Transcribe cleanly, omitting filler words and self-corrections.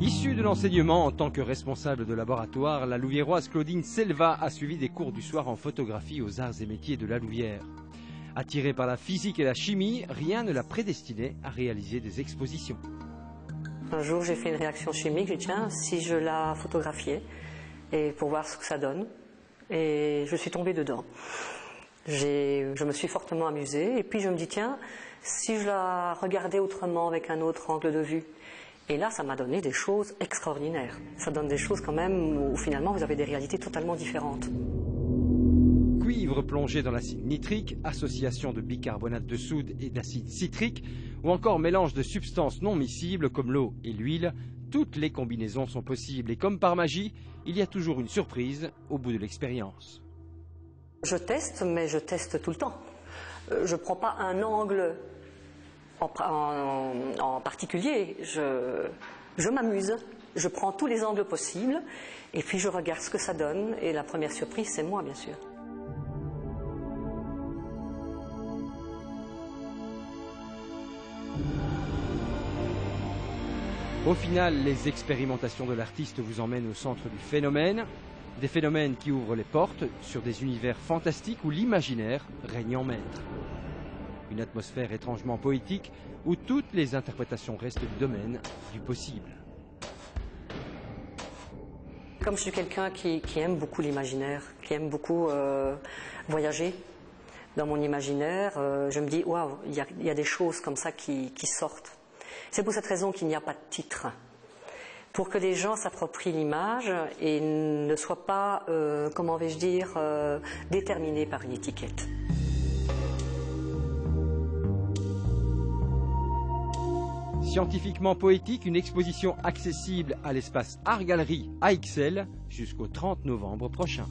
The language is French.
Issue de l'enseignement en tant que responsable de laboratoire, la Louviéroise Claudine Selva a suivi des cours du soir en photographie aux arts et métiers de la Louvière. Attirée par la physique et la chimie, rien ne la prédestinait à réaliser des expositions. Un jour, j'ai fait une réaction chimique, j'ai dit tiens, si je la photographiais, et pour voir ce que ça donne. Et je suis tombée dedans. Je me suis fortement amusée, et puis je me dis tiens, si je la regardais autrement avec un autre angle de vue. Et là, ça m'a donné des choses extraordinaires. Ça donne des choses quand même où finalement vous avez des réalités totalement différentes. Cuivre plongé dans l'acide nitrique, association de bicarbonate de soude et d'acide citrique, ou encore mélange de substances non miscibles comme l'eau et l'huile, toutes les combinaisons sont possibles. Et comme par magie, il y a toujours une surprise au bout de l'expérience. Je teste, mais je teste tout le temps. Je ne prends pas un angle en particulier. Je m'amuse. Je prends tous les angles possibles et puis je regarde ce que ça donne. Et la première surprise, c'est moi, bien sûr. Au final, les expérimentations de l'artiste vous emmènent au centre du phénomène. Des phénomènes qui ouvrent les portes sur des univers fantastiques où l'imaginaire règne en maître. Une atmosphère étrangement poétique où toutes les interprétations restent du domaine du possible. Comme je suis quelqu'un qui aime beaucoup l'imaginaire, qui aime beaucoup voyager dans mon imaginaire, je me dis waouh, il y a des choses comme ça qui sortent. C'est pour cette raison qu'il n'y a pas de titre. Pour que les gens s'approprient l'image et ne soient pas, comment vais-je dire, déterminés par une étiquette. Scientifiquement poétique, une exposition accessible à l'espace Art Gallery à Ixelles jusqu'au 30 novembre prochain.